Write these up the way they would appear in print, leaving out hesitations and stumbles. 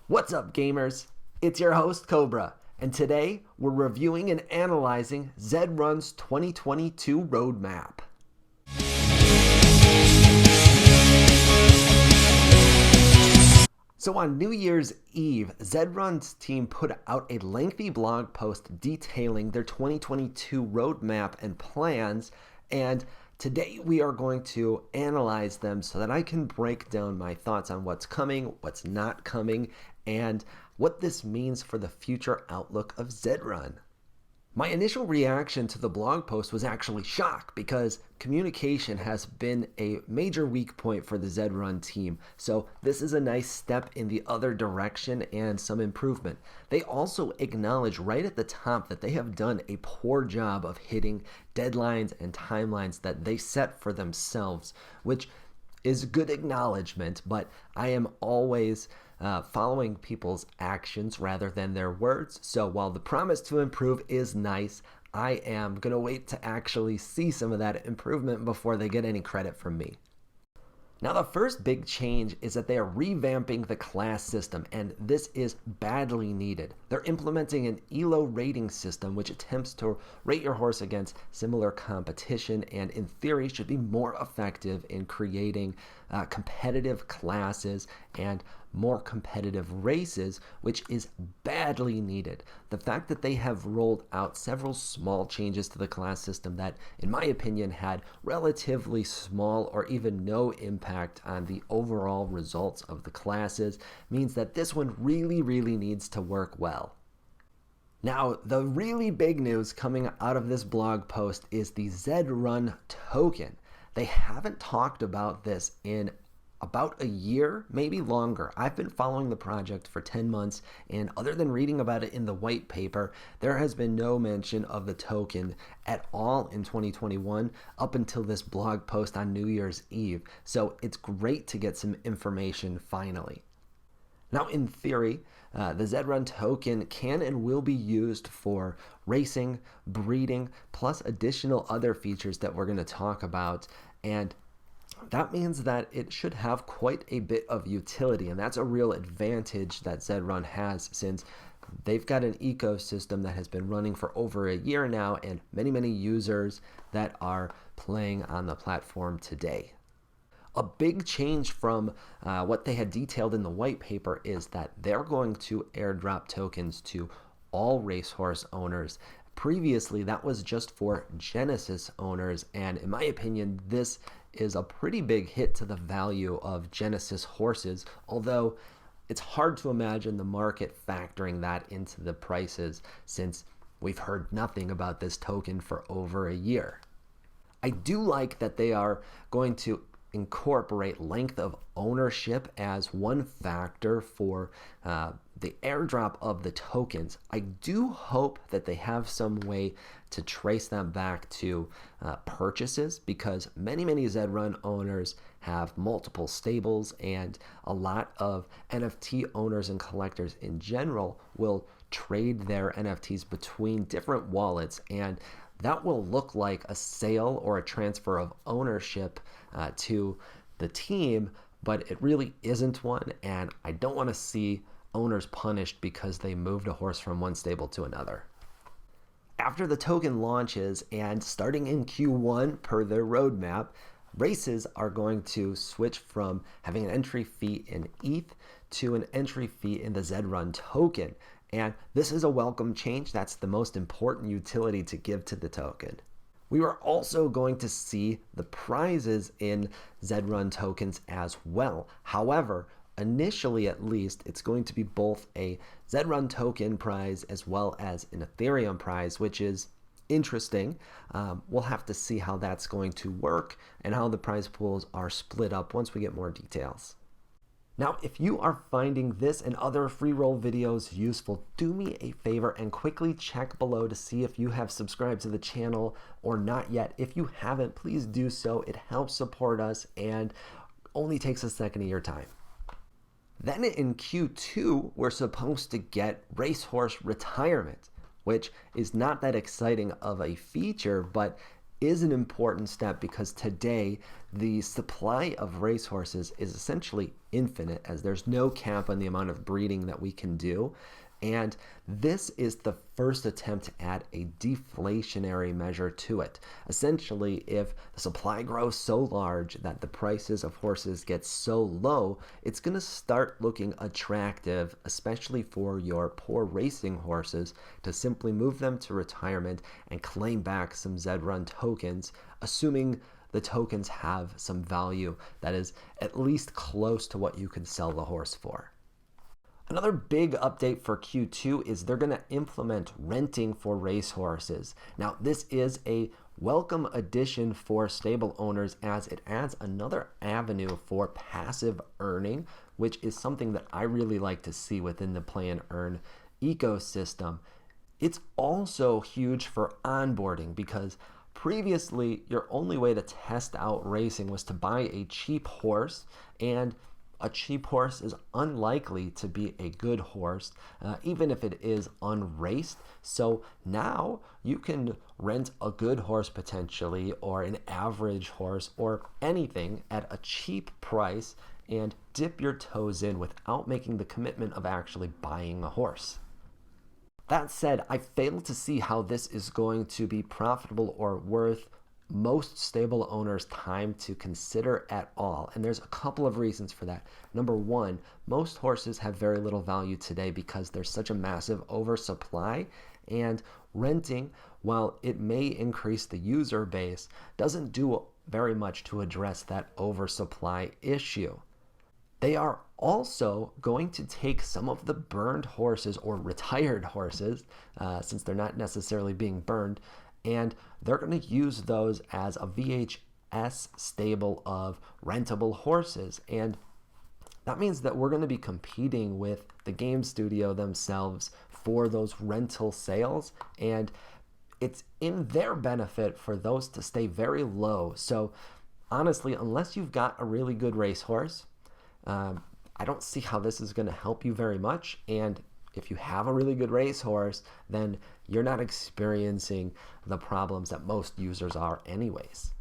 What's up, gamers? It's your host, Cobra, and today we're reviewing and analyzing Zed Run's 2022 roadmap. So on New Year's Eve, Zed Run's team put out a lengthy blog post detailing their 2022 roadmap and plans, and today we are going to analyze them so that I can break down my thoughts on what's coming, what's not coming, and what this means for the future outlook of Zed Run. My initial reaction to the blog post was actually shock because communication has been a major weak point for the Zed Run team. So this is a nice step in the other direction and some improvement. They also acknowledge right at the top that they have done a poor job of hitting deadlines and timelines that they set for themselves, which is good acknowledgement, but I am always following people's actions rather than their words. So while the promise to improve is nice, I am going to wait to actually see some of that improvement before they get any credit from me. Now, the first big change is that they are revamping the class system, and this is badly needed. They're implementing an ELO rating system which attempts to rate your horse against similar competition and in theory should be more effective in creating competitive classes and more competitive races, which is badly needed. The fact that they have rolled out several small changes to the class system that, in my opinion, had relatively small or even no impact on the overall results of the classes means that this one really needs to work well. Now, the really big news coming out of this blog post is the Zed Run token. They haven't talked about this in about a year, maybe longer. I've been following the project for 10 months, and other than reading about it in the white paper, there has been no mention of the token at all in 2021 up until this blog post on New Year's Eve. So it's great to get some information finally. Now, in theory, the Zed Run token can and will be used for racing, breeding, plus additional other features that we're going to talk about, and that means that it should have quite a bit of utility, and that's a real advantage that Zed Run has since they've got an ecosystem that has been running for over a year now and many users that are playing on the platform today. A big change from what they had detailed in the white paper is that they're going to airdrop tokens to all racehorse owners. Previously, that was just for Genesis owners, and in my opinion, this is a pretty big hit to the value of Genesis horses, although it's hard to imagine the market factoring that into the prices since we've heard nothing about this token for over a year. I do like that they are going to incorporate length of ownership as one factor for the airdrop of the tokens. I do hope that they have some way to trace them back to purchases because many Zed Run owners have multiple stables, and a lot of NFT owners and collectors in general will trade their NFTs between different wallets, and that will look like a sale or a transfer of ownership to the team, but it really isn't one, and I don't want to see owners punished because they moved a horse from one stable to another. After the token launches and starting in Q1 per their roadmap, races are going to switch from having an entry fee in ETH to an entry fee in the Zed Run token. And this is a welcome change. That's the most important utility to give to the token. We are also going to see the prizes in Zed Run tokens as well. However, initially at least, it's going to be both a Zed Run token prize as well as an Ethereum prize, which is interesting. We'll have to see how that's going to work and how the prize pools are split up once we get more details. Now, if you are finding this and other free roll videos useful, do me a favor and quickly check below to see if you have subscribed to the channel or not yet. If you haven't, please do so. It helps support us and only takes a second of your time. Then in Q2, we're supposed to get racehorse retirement, which is not that exciting of a feature, but is an important step because today the supply of racehorses is essentially infinite, as there's no cap on the amount of breeding that we can do. And this is the first attempt to add a deflationary measure to it. Essentially, if the supply grows so large that the prices of horses get so low, it's going to start looking attractive, especially for your poor racing horses, to simply move them to retirement and claim back some Zed Run tokens, assuming the tokens have some value that is at least close to what you can sell the horse for. Another big update for Q2 is they're going to implement renting for racehorses. Now, this is a welcome addition for stable owners as it adds another avenue for passive earning, which is something that I really like to see within the play and earn ecosystem. It's also huge for onboarding because previously your only way to test out racing was to buy a cheap horse, and a cheap horse is unlikely to be a good horse, even if it is unraced. So now you can rent a good horse potentially, or an average horse, or anything at a cheap price and dip your toes in without making the commitment of actually buying a horse. That said, I fail to see how this is going to be profitable or worth most stable owners' time to consider at all. And there's a couple of reasons for that. Number one, most horses have very little value today because there's such a massive oversupply, and renting, while it may increase the user base, doesn't do very much to address that oversupply issue. They are also going to take some of the burned horses or retired horses, since they're not necessarily being burned, and they're going to use those as a VHS stable of rentable horses. And that means that we're going to be competing with the game studio themselves for those rental sales, and it's in their benefit for those to stay very low. So honestly, unless you've got a really good racehorse, I don't see how this is going to help you very much. And if you have a really good racehorse, then you're not experiencing the problems that most users are anyways.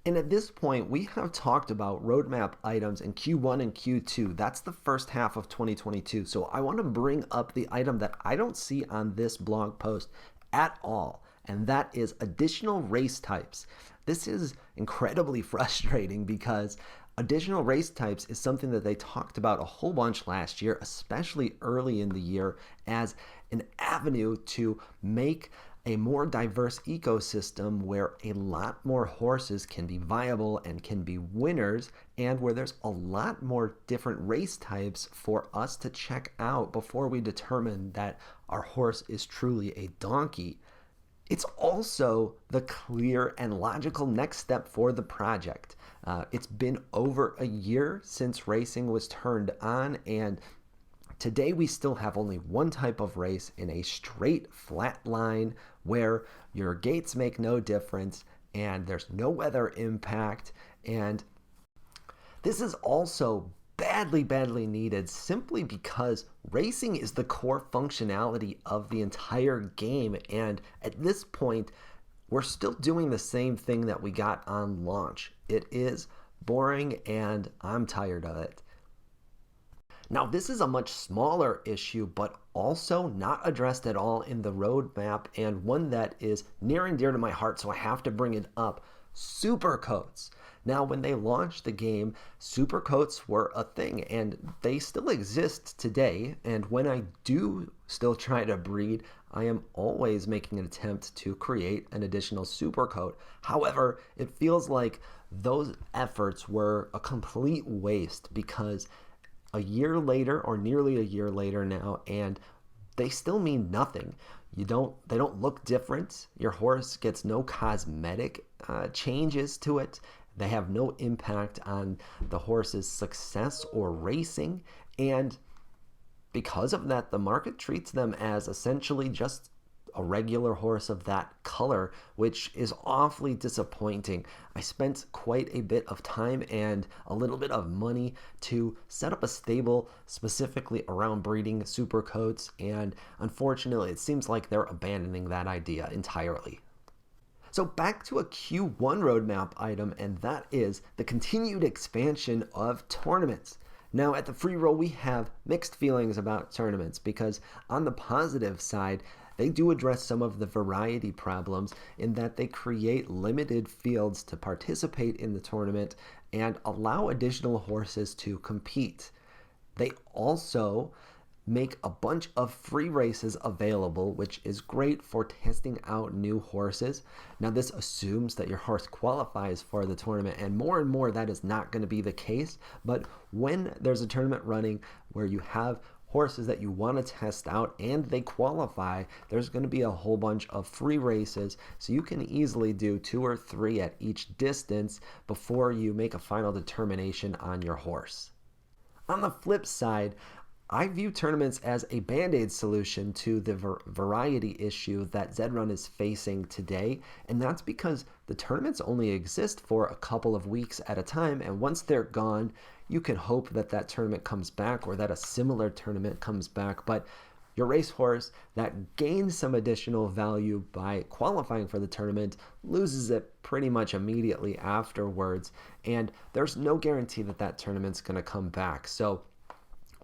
And at this point, we have talked about roadmap items in Q1 and Q2. That's the first half of 2022. So I want to bring up the item that I don't see on this blog post at all, and that is additional race types. This is incredibly frustrating because additional race types is something that they talked about a whole bunch last year, especially early in the year, as an avenue to make a more diverse ecosystem where a lot more horses can be viable and can be winners, and where there's a lot more different race types for us to check out before we determine that our horse is truly a donkey. It's also the clear and logical next step for the project. It's been over a year since racing was turned on, and today we still have only one type of race in a straight flat line where your gates make no difference and there's no weather impact. And this is also badly needed simply because racing is the core functionality of the entire game, and at this point we're still doing the same thing that we got on launch. It is boring and I'm tired of it. Now, this is a much smaller issue, but also not addressed at all in the roadmap, and one that is near and dear to my heart, so I have to bring it up. Supercoats. Now, when they launched the game, Supercoats were a thing, and they still exist today. And when I do still try to breed, I am always making an attempt to create an additional Supercoat. However, it feels like those efforts were a complete waste because a year later, or nearly a year later now, and they still mean nothing. They don't look different. Your horse gets no cosmetic changes to it. They have no impact on the horse's success or racing. And because of that, the market treats them as essentially just a regular horse of that color, which is awfully disappointing. I spent quite a bit of time and a little bit of money to set up a stable specifically around breeding Supercoats, and unfortunately it seems like they're abandoning that idea entirely. So back to a Q1 roadmap item, and that is the continued expansion of tournaments. Now at the Freeroll, we have mixed feelings about tournaments because on the positive side, they do address some of the variety problems in that they create limited fields to participate in the tournament and allow additional horses to compete. They also make a bunch of free races available, which is great for testing out new horses. Now, this assumes that your horse qualifies for the tournament, and more that is not going to be the case. But when there's a tournament running where you have horses that you want to test out and they qualify, there's going to be a whole bunch of free races, so you can easily do 2 or 3 at each distance before you make a final determination on your horse. On the flip side, I view tournaments as a band-aid solution to the variety issue that Zed Run is facing today, and that's because the tournaments only exist for a couple of weeks at a time, and once they're gone, you can hope that that tournament comes back or that a similar tournament comes back, but your racehorse that gains some additional value by qualifying for the tournament loses it pretty much immediately afterwards, and there's no guarantee that that tournament's going to come back. So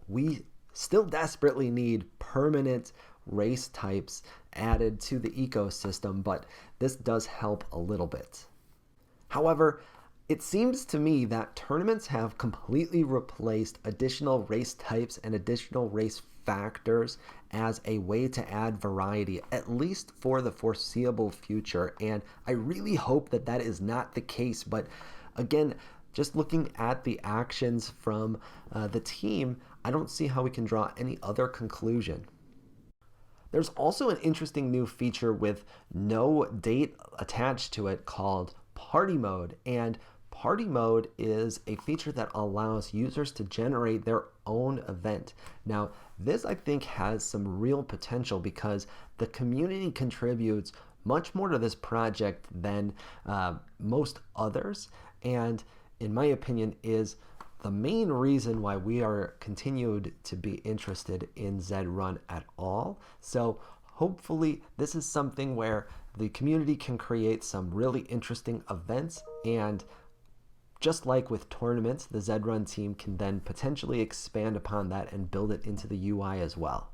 we still desperately need permanent race types added to the ecosystem, but this does help a little bit. However, it seems to me that tournaments have completely replaced additional race types and additional race factors as a way to add variety, at least for the foreseeable future, and I really hope that that is not the case. But again, just looking at the actions from the team, I don't see how we can draw any other conclusion. There's also an interesting new feature with no date attached to it called Party Mode, and Party Mode is a feature that allows users to generate their own event. Now, this I think has some real potential because the community contributes much more to this project than most others, and in my opinion is the main reason why we are continued to be interested in Zed Run at all. So hopefully this is something where the community can create some really interesting events, and just like with tournaments, the Zed Run team can then potentially expand upon that and build it into the UI as well.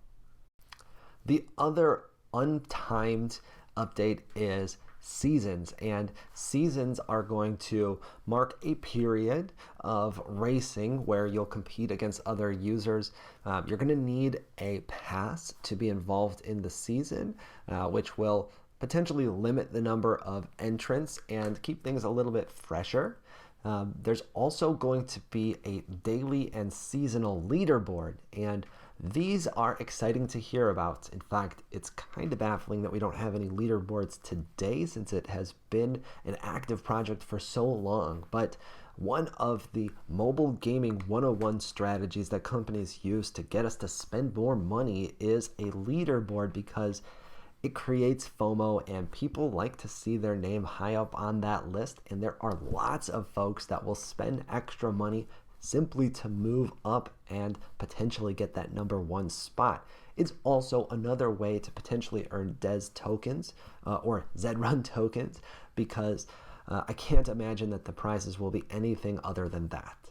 The other untimed update is seasons, and seasons are going to mark a period of racing where you'll compete against other users. You're going to need a pass to be involved in the season, which will potentially limit the number of entrants and keep things a little bit fresher. There's also going to be a daily and seasonal leaderboard, and these are exciting to hear about. In fact, it's kind of baffling that we don't have any leaderboards today since it has been an active project for so long. But one of the mobile gaming 101 strategies that companies use to get us to spend more money is a leaderboard, because it creates FOMO and people like to see their name high up on that list, and there are lots of folks that will spend extra money simply to move up and potentially get that #1 spot. It's also another way to potentially earn DES tokens or Zed Run tokens, because I can't imagine that the prizes will be anything other than that.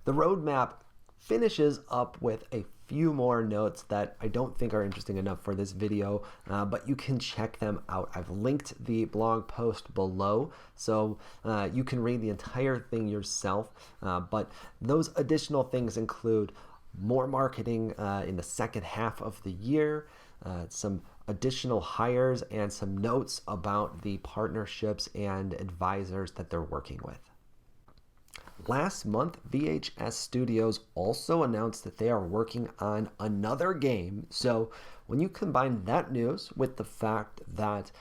The roadmap finishes up with a few more notes that I don't think are interesting enough for this video, but you can check them out. I've linked the blog post below, so you can read the entire thing yourself, but those additional things include more marketing in the second half of the year, some additional hires, and some notes about the partnerships and advisors that they're working with. Last month, VHS Studios also announced that they are working on another game. So when you combine that news with the fact that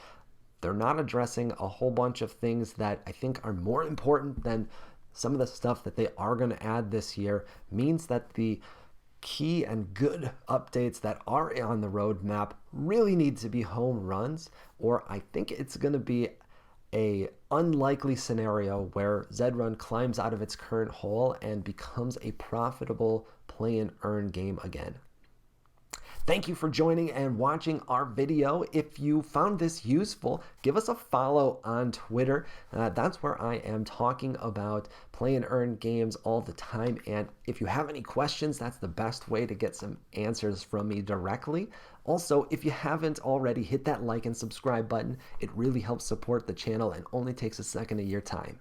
they're not addressing a whole bunch of things that I think are more important than some of the stuff that they are going to add this year, means that the key and good updates that are on the roadmap really need to be home runs, or I think it's going to be a unlikely scenario where Zed Run climbs out of its current hole and becomes a profitable play and earn game again. Thank you for joining and watching our video. If you found this useful, give us a follow on Twitter. That's where I am talking about play and earn games all the time. And if you have any questions, that's the best way to get some answers from me directly. Also, if you haven't already, hit that like and subscribe button. It really helps support the channel and only takes a second of your time.